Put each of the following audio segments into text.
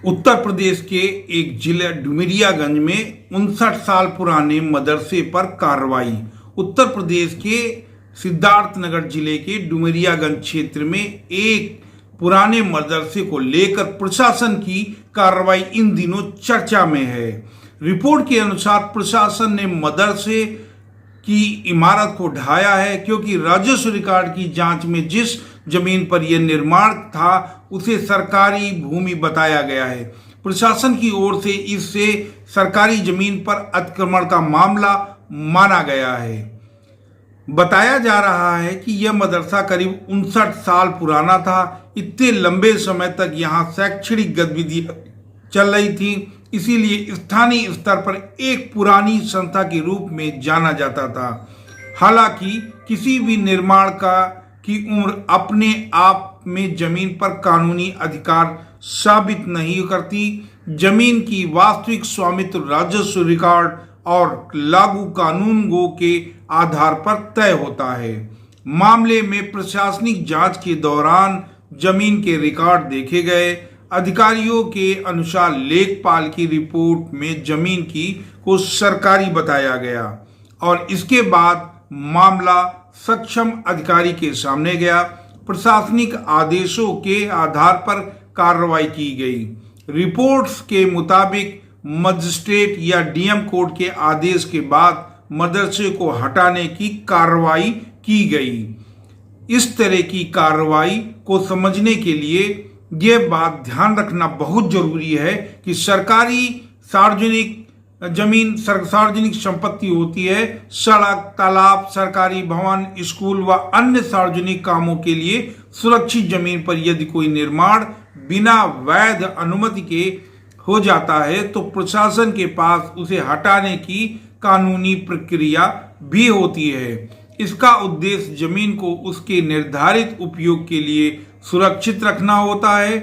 उत्तर प्रदेश के एक जिले डुमरियागंज में 59 साल पुराने मदरसे पर कार्रवाई। उत्तर प्रदेश के सिद्धार्थनगर जिले के डुमरियागंज क्षेत्र में एक पुराने मदरसे को लेकर प्रशासन की कार्रवाई इन दिनों चर्चा में है। रिपोर्ट के अनुसार प्रशासन ने मदरसे की इमारत को ढाया है क्योंकि राजस्व रिकॉर्ड की जांच में जिस जमीन पर यह निर्माण था उसे सरकारी भूमि बताया गया है। प्रशासन की ओर से इससे सरकारी जमीन पर अतिक्रमण का मामला माना गया है। बताया जा रहा है कि यह मदरसा करीब 59 साल पुराना था। इतने लंबे समय तक यहाँ शैक्षणिक गतिविधियां चल रही थी, इसीलिए स्थानीय स्तर पर एक पुरानी संस्था के रूप में जाना जाता था। हालांकि किसी भी निर्माण की उम्र अपने आप में जमीन पर कानूनी अधिकार साबित नहीं करती। जमीन की वास्तविक स्वामित्व राजस्व रिकॉर्ड और लागू कानूनों के आधार पर तय होता है। मामले में प्रशासनिक जांच के दौरान जमीन के रिकॉर्ड देखे गए। अधिकारियों के अनुसार लेखपाल की रिपोर्ट में जमीन को सरकारी बताया गया और इसके बाद मामला सक्षम अधिकारी के सामने गया। प्रशासनिक आदेशों के आधार पर कार्रवाई की गई। रिपोर्ट्स के मुताबिक मजिस्ट्रेट या डीएम कोर्ट के आदेश के बाद मदरसे को हटाने की कार्रवाई की गई। इस तरह की कार्रवाई को समझने के लिए यह बात ध्यान रखना बहुत जरूरी है कि सरकारी सार्वजनिक जमीन सार्वजनिक संपत्ति होती है। सड़क, तालाब, सरकारी भवन, स्कूल व अन्य सार्वजनिक कामों के लिए सुरक्षित जमीन पर यदि कोई निर्माण बिना वैध अनुमति के हो जाता है तो प्रशासन के पास उसे हटाने की कानूनी प्रक्रिया भी होती है। इसका उद्देश्य जमीन को उसके निर्धारित उपयोग के लिए सुरक्षित रखना होता है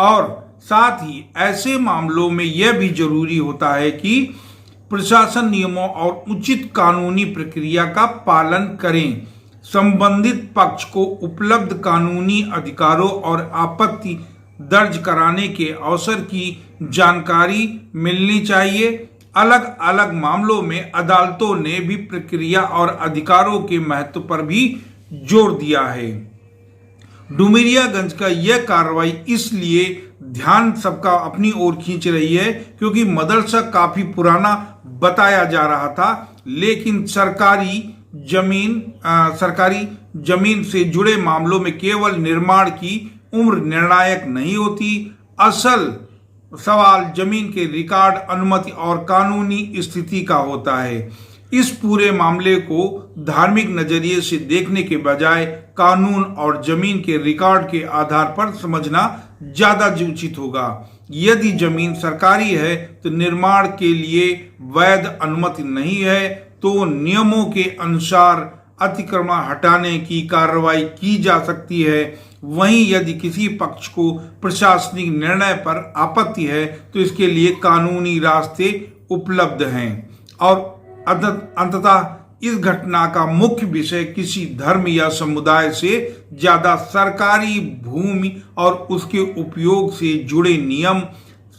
और साथ ही ऐसे मामलों में यह भी जरूरी होता है कि प्रशासन नियमों और उचित कानूनी प्रक्रिया का पालन करें। संबंधित पक्ष को उपलब्ध कानूनी अधिकारों और आपत्ति दर्ज कराने के अवसर की जानकारी मिलनी चाहिए। अलग अलग मामलों में अदालतों ने भी प्रक्रिया और अधिकारों के महत्व पर भी जोर दिया है। डुमरियागंज का यह कार्रवाई इसलिए ध्यान सबका अपनी ओर खींच रही है क्योंकि मदरसा काफी पुराना बताया जा रहा था, लेकिन सरकारी जमीन से जुड़े मामलों में केवल निर्माण की उम्र निर्णायक नहीं होती। असल सवाल जमीन के रिकॉर्ड, अनुमति और कानूनी स्थिति का होता है। इस पूरे मामले को धार्मिक नजरिए से देखने के बजाय कानून और जमीन के रिकॉर्ड के आधार पर समझना ज्यादा उचित होगा। यदि जमीन सरकारी है तो निर्माण के लिए वैध अनुमति नहीं है तो नियमों के अनुसार अतिक्रमण हटाने की कार्रवाई की जा सकती है। वहीं यदि किसी पक्ष को प्रशासनिक निर्णय पर आपत्ति है तो इसके लिए कानूनी रास्ते उपलब्ध हैं। और अंततः इस घटना का मुख्य विषय किसी धर्म या समुदाय से ज्यादा सरकारी भूमि और उसके उपयोग से जुड़े नियम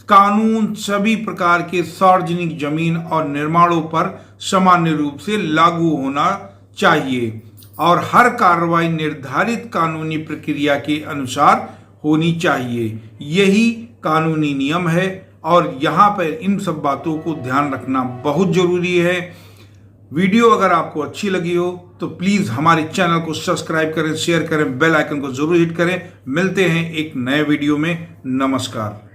कानून सभी प्रकार के सार्वजनिक जमीन और निर्माणों पर सामान्य रूप से लागू होना चाहिए और हर कार्रवाई निर्धारित कानूनी प्रक्रिया के अनुसार होनी चाहिए। यही कानूनी नियम है और यहाँ पर इन सब बातों को ध्यान रखना बहुत जरूरी है। वीडियो अगर आपको अच्छी लगी हो तो प्लीज हमारे चैनल को सब्सक्राइब करें, शेयर करें, बेल आइकन को जरूर हिट करें। मिलते हैं एक नए वीडियो में। नमस्कार।